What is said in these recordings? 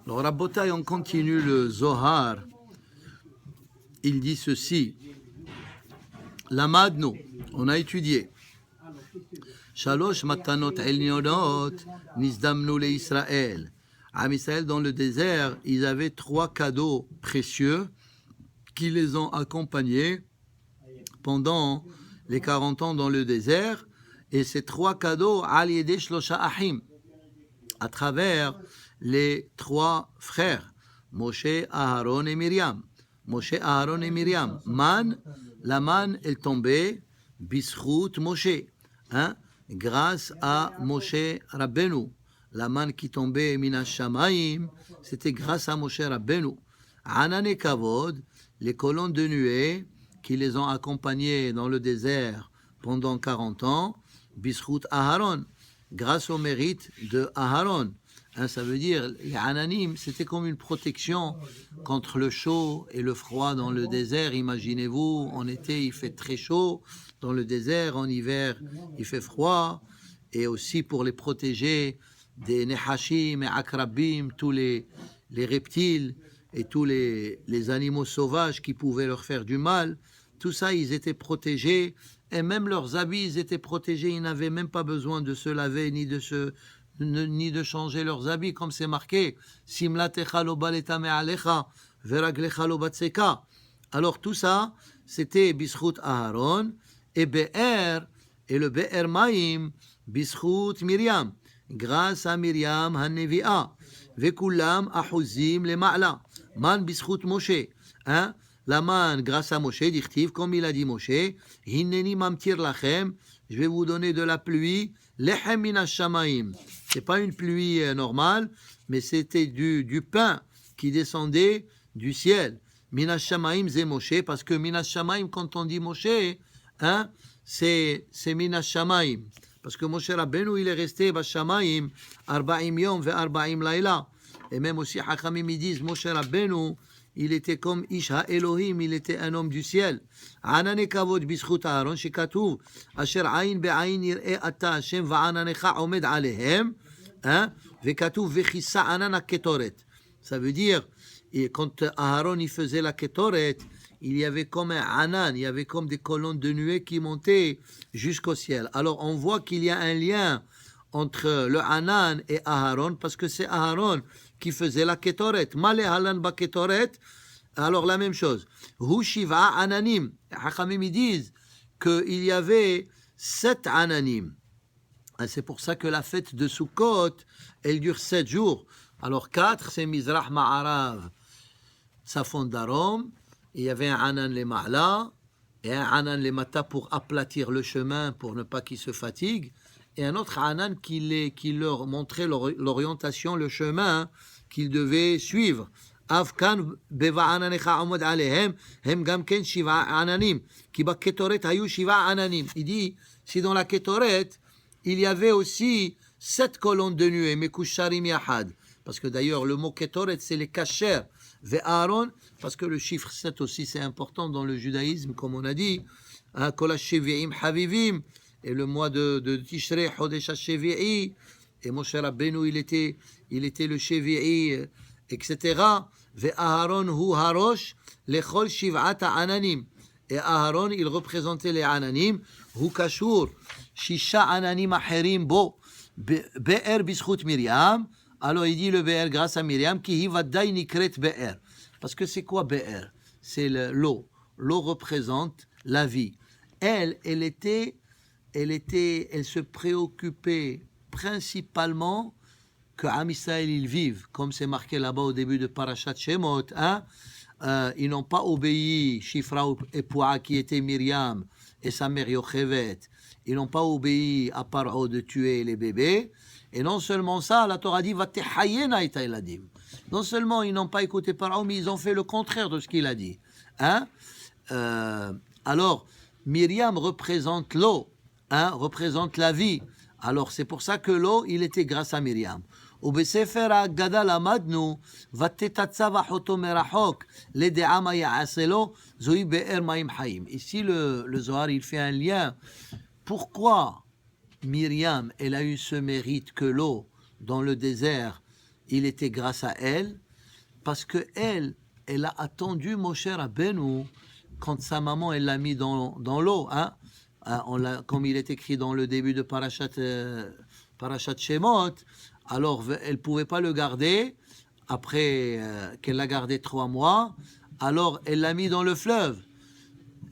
Alors, Rabotai, on continue le Zohar. Il dit ceci. Lamadno, on a étudié. Shalosh matanot elnionot nizdamnu le Israël. Am Israël, dans le désert, ils avaient 3 cadeaux précieux qui les ont accompagnés pendant les 40 ans dans le désert. Et ces 3 cadeaux, al yedei shlosha achim, à travers les 3 frères, Moshe, Aharon et Myriam. Moshe, Aharon et Myriam. La manne, elle tombait, Bischut Moshe, grâce à Moshe Rabbeinu. La manne qui tombait, Minash Shamayim, c'était grâce à Moshe Rabbeinu. Anan et Kavod, les colonnes de nuée qui les ont accompagnés dans le désert pendant 40 ans, Bischut Aharon, grâce au mérite de Aharon. Ça veut dire, les Ananim, c'était comme une protection contre le chaud et le froid dans le désert. Imaginez-vous, en été, il fait très chaud dans le désert, en hiver, il fait froid. Et aussi pour les protéger des Nehashim et Akrabim, tous les reptiles et tous les animaux sauvages qui pouvaient leur faire du mal. Tout ça, ils étaient protégés. Et même leurs habits, ils étaient protégés. Ils n'avaient même pas besoin de se laver ni de changer leurs habits, comme c'est marqué. Simlatecha lo baleta me'alecha, veraglecha lo batseka. Alors tout ça, c'était Bischut Aharon et Be'er, et le Be'er Maim, Bischut Myriam, grâce à Myriam Hanevi'a. Vekulam ahuzim le ma'la. Man Bischut Moshe. La manne grâce à Moshe, dit comme il a dit Moshe, Hinneni mamtir lachem, je vais vous donner de la pluie, lechem minash shamayim. C'est pas une pluie normale, mais c'était du pain qui descendait du ciel. Minash shamayim c'est Moshe, parce que minash shamayim, quand on dit Moshe, c'est minash shamayim. Parce que Moshe Rabbeinu, il est resté bashamayim, 40 yom ve 40 laila. Et même aussi, Hachamim, ils disent, Moshe Rabbeinu, il était comme Ish HaElohim, il était un homme du ciel. Anane kavod bischut Aaron, shekatuv, asher ayin be'ayin yir'e ata Hashem va'ananecha omed alehem, vekatuv vechissa anan ketoret. Ça veut dire, et quand Aaron il faisait la ketoret, il y avait comme un anan, il y avait comme des colonnes de nuée qui montaient jusqu'au ciel. Alors on voit qu'il y a un lien entre le anan et Aaron, parce que c'est Aaron qui faisait la ketoret. Male halan ba ketoret. Alors la même chose. Hu shiva ananim. Hachamim ils disent qu'il y avait 7 ananim. Et c'est pour ça que la fête de Sukkot, elle dure 7 jours. Alors 4, c'est Mizrach Ma'arav, Safon Darom. Il y avait un anan le Ma'la et un anan le Mata pour aplatir le chemin, pour ne pas qu'ils se fatiguent. Et un autre anan qui leur montrait l'orientation, le chemin qu'ils devaient suivre. Avkan beva ananecha amod alehem, hem gamken shiva ananim, ki ba ketoret hayu shiva ananim. Il dit, si dans la ketoret, il y avait aussi 7 colonnes de nuée, mekusharim yahad. Parce que d'ailleurs, le mot ketoret, c'est les kasher. Ve Aaron, parce que le chiffre 7 aussi, c'est important dans le judaïsme, comme on a dit. Kol ha-shevi'im havivim. Et le mois de Tishrei, Chodesh HaShevi'i, et Moshe Rabbeinu, il était le Shevi'i, etc. Ve Aharon hu harosh lechol shiv'ata ananim. Et Aharon, il représentait les ananim. Hu kashur shisha ananim acherim bo be'er bischut Myriam. Alors il dit le be'er grâce à Myriam, ki hi vadai nikret be'er. Parce que c'est quoi be'er? C'est l'eau. L'eau représente la vie. Elle se préoccupait principalement que Am Israël ils vivent, comme c'est marqué là-bas au début de Parashat Shemot. Ils n'ont pas obéi Shifra et Poua qui était Myriam et sa mère Yochevet. Ils n'ont pas obéi à Paro de tuer les bébés. Et non seulement ça, la Torah dit Vatehayena et Tailadim. Non seulement ils n'ont pas écouté Paro, mais ils ont fait le contraire de ce qu'il a dit. Alors, Myriam représente l'eau. Représente la vie. Alors c'est pour ça que l'eau, il était grâce à Myriam. Ici le Zohar, il fait un lien. Pourquoi Myriam, elle a eu ce mérite que l'eau dans le désert, il était grâce à elle, parce que elle a attendu Moshe Rabbeinu quand sa maman, elle l'a mis dans l'eau, hein. Comme il est écrit dans le début de Parashat Shemot, alors elle ne pouvait pas le garder, après qu'elle l'a gardé 3 mois, alors elle l'a mis dans le fleuve.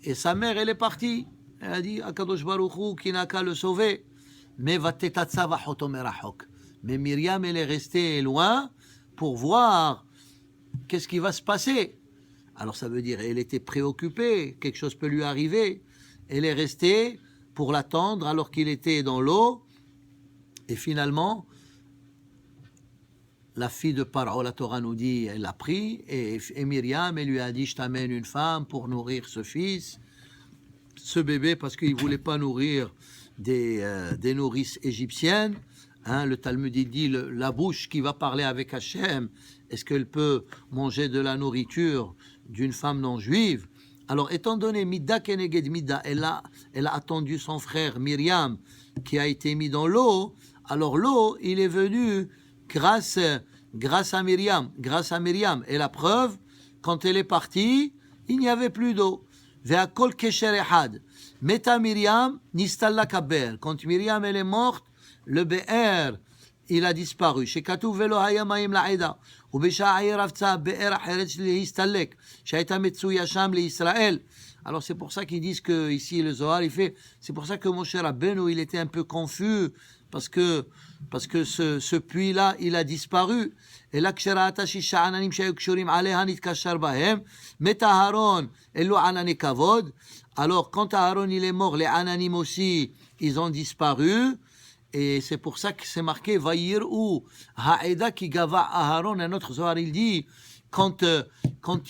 Et sa mère, elle est partie. Elle a dit, Akadosh Baruch Hu, qui n'a qu'à le sauver. Mais Myriam, elle est restée loin pour voir qu'est-ce qui va se passer. Alors ça veut dire, elle était préoccupée, quelque chose peut lui arriver. Elle est restée pour l'attendre alors qu'il était dans l'eau. Et finalement, la fille de Paro, la Torah nous dit, elle l'a pris, et Myriam, elle lui a dit, je t'amène une femme pour nourrir ce fils, ce bébé, parce qu'il ne voulait pas nourrir des nourrices égyptiennes. Hein, le Talmud dit, la bouche qui va parler avec Hachem, est-ce qu'elle peut manger de la nourriture d'une femme non juive? Alors, étant donné Midda Keneged Midda, elle a attendu son frère Myriam, qui a été mis dans l'eau, alors l'eau, il est venu grâce à Myriam. Et la preuve, quand elle est partie, il n'y avait plus d'eau. Ve'akol kesher ehad. Meta Myriam nistalla kaber. Quand Myriam elle est morte, le be'er, il a disparu. Shekatuv velo haya mayim la'eda. ובשעה העיר רבצה באר אחרת להסתלק, שהייתה מצויה שם לישראל. Alors c'est pour ça qu'ils disent que ici le Zohar il fait, c'est pour ça que Moshe Rabbeinu il était un peu confus parce que ce puits là il a disparu. Et là כשראתה 6 עננים שהיו קשורים עליה נתקשר בהם, מת אהרון אלו ענני כבוד. Alors quand Aaron il est mort, les ananim aussi ils ont disparu. Et c'est pour ça que c'est marqué Vayir'u Ha'eda ki gava Aharon. Un autre Zohar il dit quand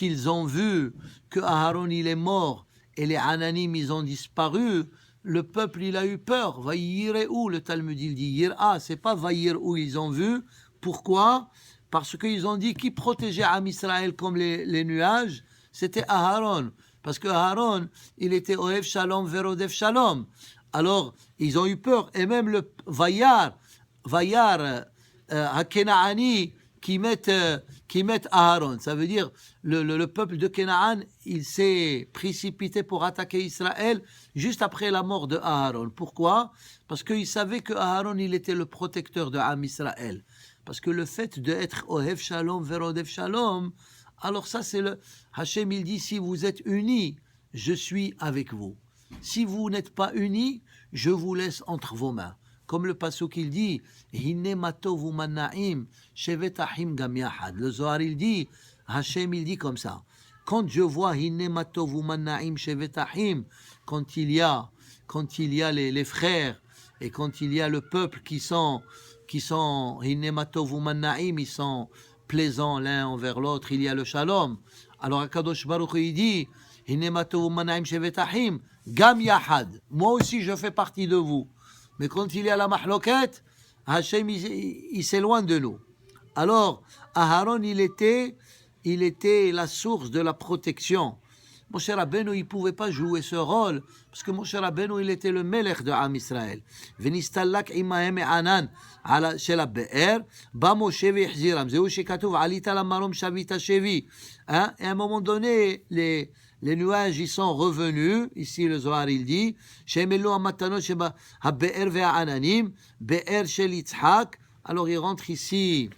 ils ont vu que Aharon il est mort et les Ananim ils ont disparu, le peuple il a eu peur. Vayir'u, le Talmud il dit Yir'a, c'est pas Vayir'u, ils ont vu. Pourquoi? Parce qu'ils ont dit qui protégeait Am Israël comme les nuages, c'était Aharon. Parce que Aharon il était Ohev Shalom Verodef Shalom. Alors, ils ont eu peur. Et même le Vayar Hakenaani, qui mettent Aharon. Ça veut dire, le peuple de Canaan, il s'est précipité pour attaquer Israël juste après la mort de Aharon. Pourquoi? Parce qu'ils savaient que Aharon, il était le protecteur de Am Israël. Parce que le fait d'être Ohev Shalom, Verodef Shalom, alors ça, c'est le... Hachem, il dit, si vous êtes unis, je suis avec vous. Si vous n'êtes pas unis, je vous laisse entre vos mains. Comme le pasuk il dit, Hinne matov umanaim shevet achim gam yachad. Le Zohar il dit, Hachem il dit comme ça. Quand je vois Hinne matov umanaim shevet achim, quand il y a les frères et quand il y a le peuple qui sont Hinne matov umanaim, ils sont plaisants l'un envers l'autre, il y a le shalom. Alors Akadosh Baruch Hu il dit, Hinne matov umanaim shevet achim Gam Yahad, moi aussi je fais partie de vous. Mais quand il y a la mahloket, Hachem il s'éloigne de nous. Alors, Aharon il était la source de la protection. Moshe Rabbeinu il ne pouvait pas jouer ce rôle, parce que Moshe Rabbeinu il était le melech de Am Israël. Venistallak imahem anan shel ha'be'er, ba Moshe ve'ihziram. Zeu shekatuv alita lamarom shavita shevi. Et à un moment donné, les nuages ils sont revenus. Ici le Zohar il dit Shemelu amatanot sheba habe'er ve'ananim be'er shel Yitzhak. Alors il rentre ici